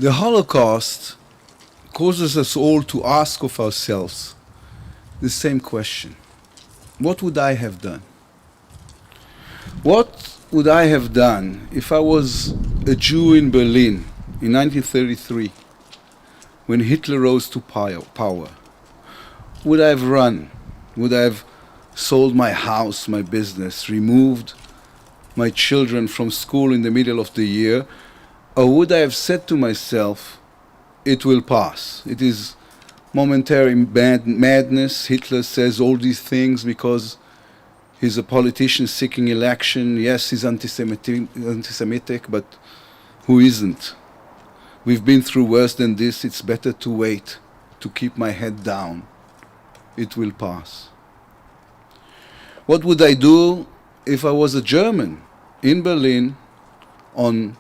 The Holocaust causes us all to ask of ourselves the same question. What would I have done? What would I have done if I was a Jew in Berlin in 1933 when Hitler rose to power? Would I have run? Would I have sold my house, my business, removed my children from school in the middle of the year? Or would I have said to myself, it will pass. It is momentary madness. Hitler says all these things because he's a politician seeking election. Yes, he's anti-Semitic, but who isn't? We've been through worse than this. It's better to wait, to keep my head down. It will pass. What would I do if I was a German in Berlin on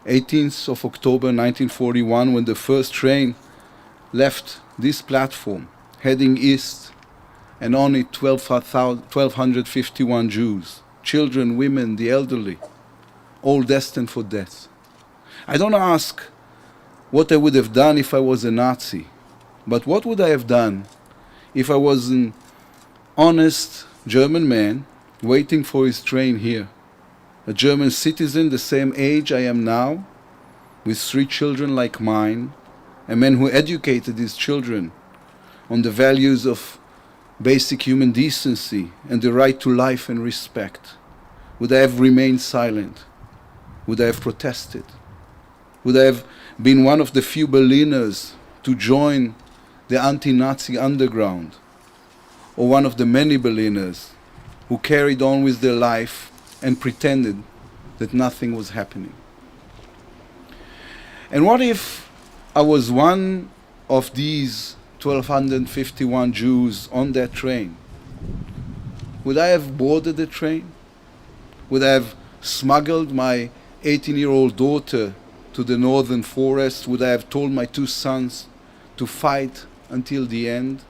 18th of October 1941 when the first train left this platform heading east and only 1,251 Jews, children, women, the elderly, all destined for death? I don't ask what I would have done if I was a Nazi, but what would I have done if I was an honest German man waiting for his train here? A German citizen the same age I am now, with 3 children like mine, a man who educated his children on the values of basic human decency and the right to life and respect. Would I have remained silent? Would I have protested? Would I have been one of the few Berliners to join the anti-Nazi underground, or one of the many Berliners who carried on with their life and pretended that nothing was happening? And what if I was one of these 1,251 Jews on that train? Would I have boarded the train? Would I have smuggled my 18-year-old daughter to the northern forest? Would I have told my 2 sons to fight until the end?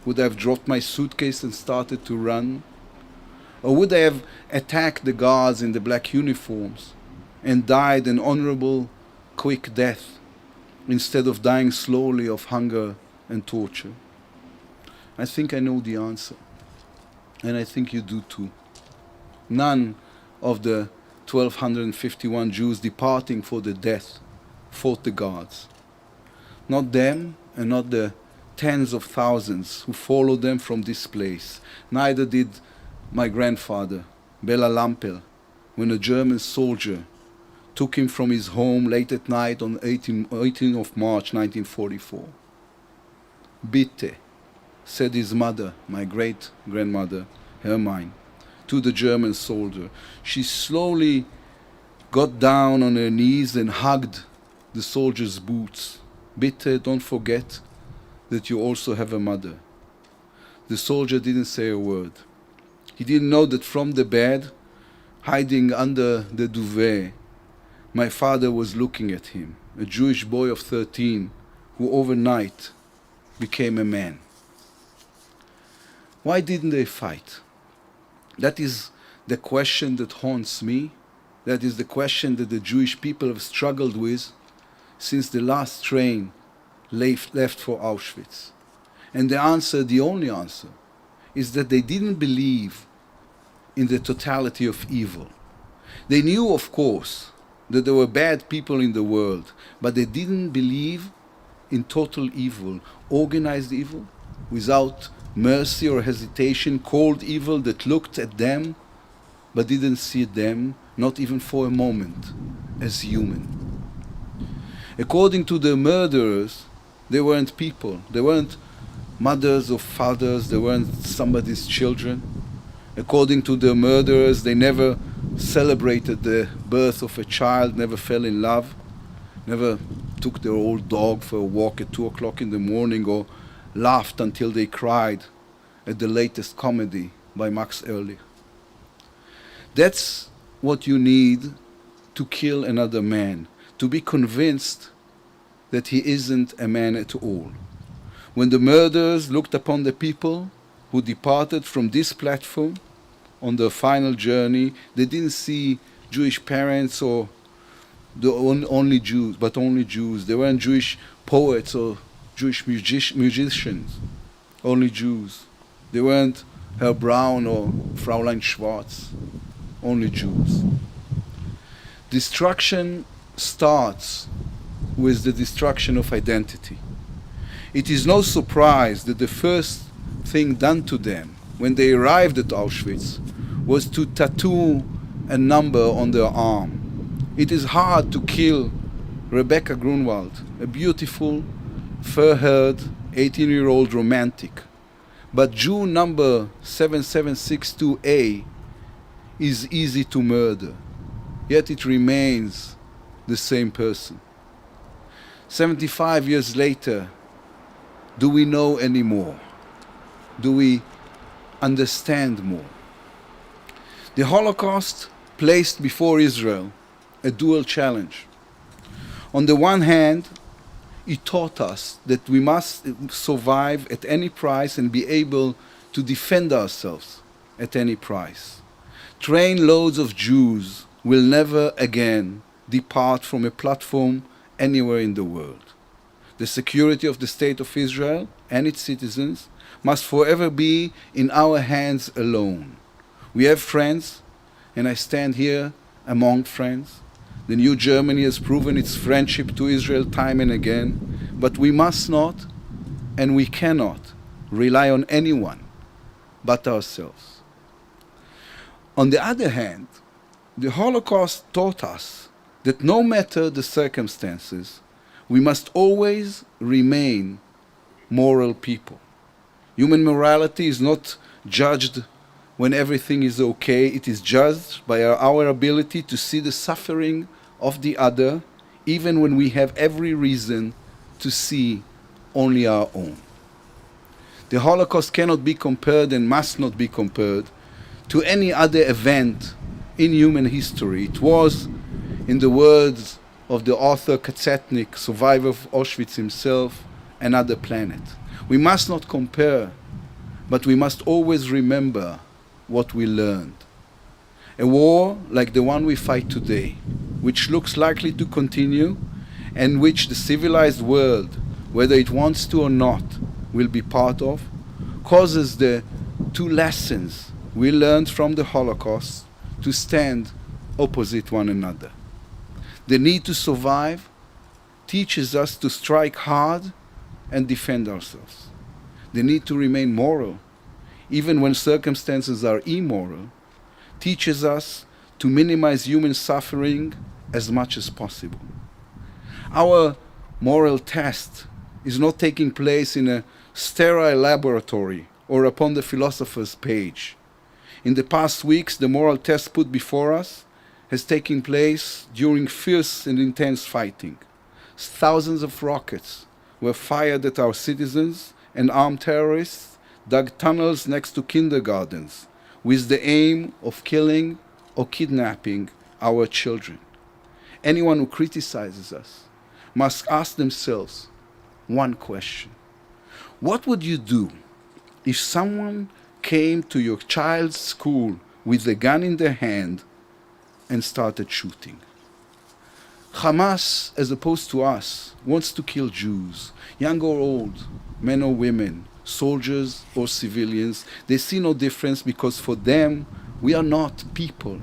Would I have dropped my suitcase and started to run? Or would I have attacked the guards in the black uniforms and died an honorable, quick death instead of dying slowly of hunger and torture? I think I know the answer, and I think you do too. None of the 1,251 Jews departing for the death fought the guards. Not them, and not the tens of thousands who followed them from this place. Neither did my grandfather, Bela Lampel, when a German soldier took him from his home late at night on 18 of March 1944. Bitte, said his mother, my great-grandmother, Hermine, to the German soldier. She slowly got down on her knees and hugged the soldier's boots. Bitte, don't forget that you also have a mother. The soldier didn't say a word. He didn't know that from the bed, hiding under the duvet, my father was looking at him, a Jewish boy of 13 who overnight became a man. Why didn't they fight? That is the question that haunts me. That is the question that the Jewish people have struggled with since the last train left for Auschwitz. And the answer, the only answer, is that they didn't believe in the totality of evil. They knew, of course, that there were bad people in the world, but they didn't believe in total evil, organized evil, without mercy or hesitation, cold evil that looked at them but didn't see them, not even for a moment, as human. According to the murderers, they weren't people. They weren't mothers or fathers. They weren't somebody's children. According to the murderers, they never celebrated the birth of a child, never fell in love, never took their old dog for a walk at 2 o'clock in the morning, or laughed until they cried at the latest comedy by Max Ehrlich. That's what you need to kill another man, to be convinced that he isn't a man at all. When the murderers looked upon the people who departed from this platform on their final journey, they didn't see Jewish parents or only Jews, but only Jews. They weren't Jewish poets or Jewish musicians, only Jews. They weren't Herr Braun or Fräulein Schwarz, only Jews. Destruction starts with the destruction of identity. It is no surprise that the first thing done to them when they arrived at Auschwitz was to tattoo a number on their arm. It is hard to kill Rebecca Grunwald, a beautiful, fair-haired, 18-year-old romantic. But Jew number 7762A is easy to murder, yet it remains the same person. 75 years later, do we know any more? Do we understand more? The Holocaust placed before Israel a dual challenge. On the one hand, it taught us that we must survive at any price and be able to defend ourselves at any price. Trainloads of Jews will never again depart from a platform anywhere in the world. The security of the State of Israel and its citizens must forever be in our hands alone. We have friends, and I stand here among friends. The new Germany has proven its friendship to Israel time and again, but we must not and we cannot rely on anyone but ourselves. On the other hand, the Holocaust taught us that no matter the circumstances, we must always remain moral people. Human morality is not judged when everything is okay. It is judged by our ability to see the suffering of the other, even when we have every reason to see only our own. The Holocaust cannot be compared and must not be compared to any other event in human history. It was, in the words of the author Katzetnik, survivor of Auschwitz himself, another planet. We must not compare, but we must always remember what we learned. A war like the one we fight today, which looks likely to continue, and which the civilized world, whether it wants to or not, will be part of, causes the two lessons we learned from the Holocaust to stand opposite one another. The need to survive teaches us to strike hard and defend ourselves. The need to remain moral, even when circumstances are immoral, teaches us to minimize human suffering as much as possible. Our moral test is not taking place in a sterile laboratory or upon the philosopher's page. In the past weeks, the moral test put before us has taken place during fierce and intense fighting. Thousands of rockets were fired at our citizens, and armed terrorists dug tunnels next to kindergartens with the aim of killing or kidnapping our children. Anyone who criticizes us must ask themselves one question. What would you do if someone came to your child's school with a gun in their hand and started shooting? Hamas, as opposed to us, wants to kill Jews, young or old, men or women, soldiers or civilians. They see no difference because for them, we are not people.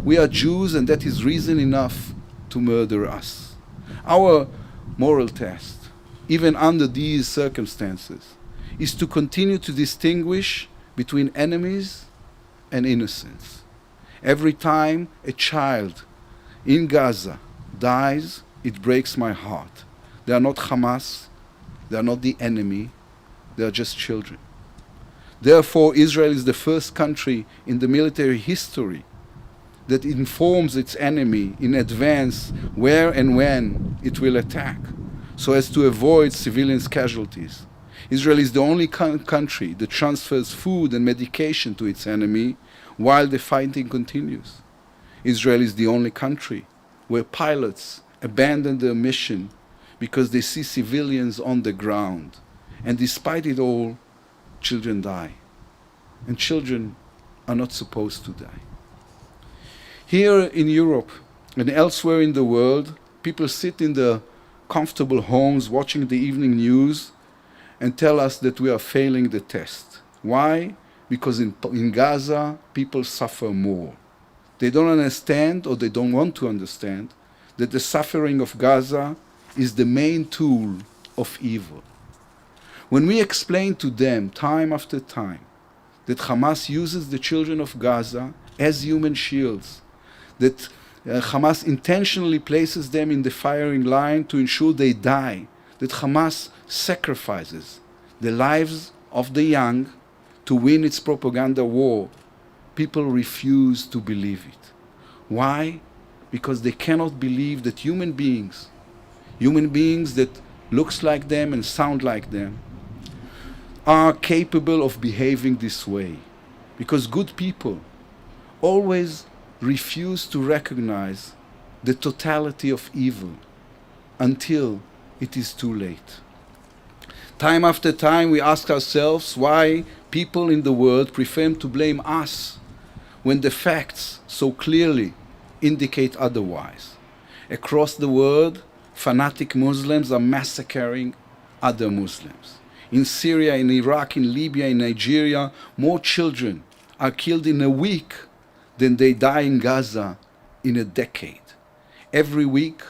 We are Jews, and that is reason enough to murder us. Our moral test, even under these circumstances, is to continue to distinguish between enemies and innocents. Every time a child in Gaza dies, it breaks my heart. They are not Hamas, they are not the enemy, they are just children. Therefore, Israel is the first country in the military history that informs its enemy in advance where and when it will attack, so as to avoid civilians' casualties. Israel is the only country that transfers food and medication to its enemy while the fighting continues. Israel is the only country where pilots abandon their mission because they see civilians on the ground. And despite it all, children die. And children are not supposed to die. Here in Europe, And elsewhere in the world, people sit in their comfortable homes watching the evening news and tell us that we are failing the test. Why? Because in Gaza, people suffer more. They don't understand, or they don't want to understand, that the suffering of Gaza is the main tool of evil. When we explain to them time after time that Hamas uses the children of Gaza as human shields, that Hamas intentionally places them in the firing line to ensure they die, that Hamas sacrifices the lives of the young to win its propaganda war, people refuse to believe it. Why? Because they cannot believe that human beings that looks like them and sound like them, are capable of behaving this way. Because good people always refuse to recognize the totality of evil until it is too late. Time after time we ask ourselves why people in the world prefer to blame us when the facts so clearly indicate otherwise. Across the world, fanatic Muslims are massacring other Muslims. In Syria, in Iraq, in Libya, in Nigeria, more children are killed in a week than they die in Gaza in a decade. Every week,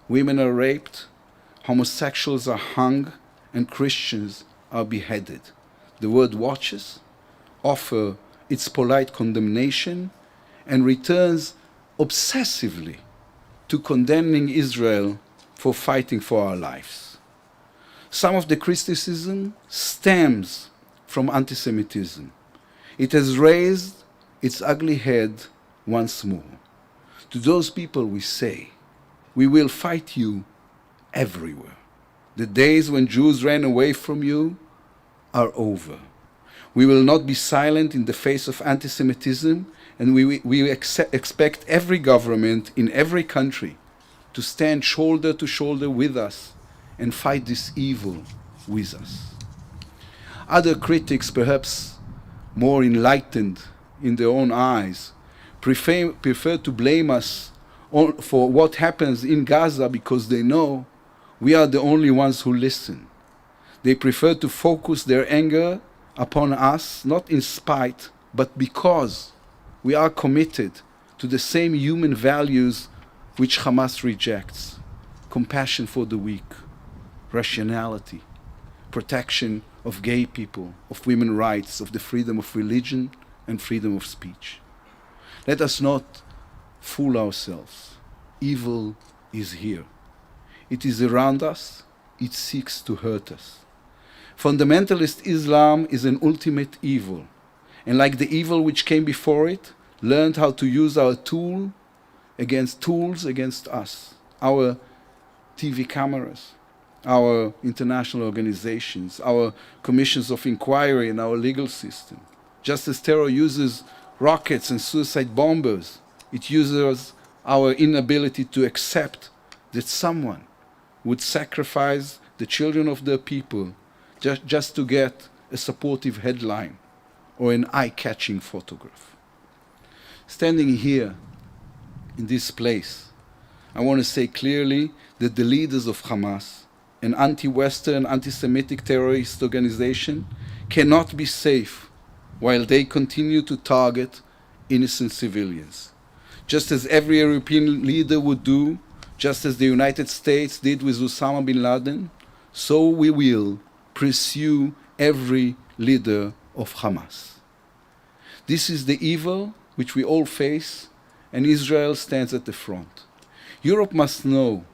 women are raped, homosexuals are hung, and Christians are beheaded. The world watches, offers its polite condemnation, and returns obsessively to condemning Israel for fighting for our lives. Some of the criticism stems from anti-Semitism. It has raised its ugly head once more. To those people we say, we will fight you everywhere. The days when Jews ran away from you are over. We will not be silent in the face of anti-Semitism, and we expect every government in every country to stand shoulder to shoulder with us and fight this evil with us. Other critics, perhaps more enlightened in their own eyes, prefer to blame us for what happens in Gaza because they know we are the only ones who listen. They prefer to focus their anger upon us, not in spite, but because we are committed to the same human values which Hamas rejects: compassion for the weak, rationality, protection of gay people, of women's rights, of the freedom of religion and freedom of speech. Let us not fool ourselves. Evil is here. It is around us. It seeks to hurt us. Fundamentalist Islam is an ultimate evil, and like the evil which came before it, learned how to use our tools against us, our TV cameras, our international organizations, our commissions of inquiry, and our legal system. Just as terror uses rockets and suicide bombers, it uses our inability to accept that someone would sacrifice the children of their people just to get a supportive headline or an eye-catching photograph. Standing here in this place, I want to say clearly that the leaders of Hamas, an anti-Western, anti-Semitic terrorist organization, cannot be safe while they continue to target innocent civilians. Just as every European leader would do, just as the United States did with Osama bin Laden, so we will pursue every leader of Hamas. This is the evil which we all face, and Israel stands at the front. Europe must know,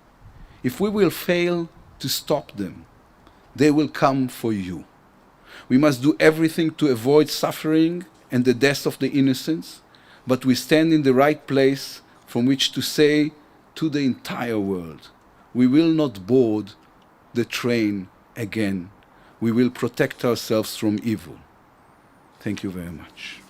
if we will fail to stop them, they will come for you. We must do everything to avoid suffering and the death of the innocents, but we stand in the right place from which to say to the entire world, we will not board the train again. We will protect ourselves from evil. Thank you very much.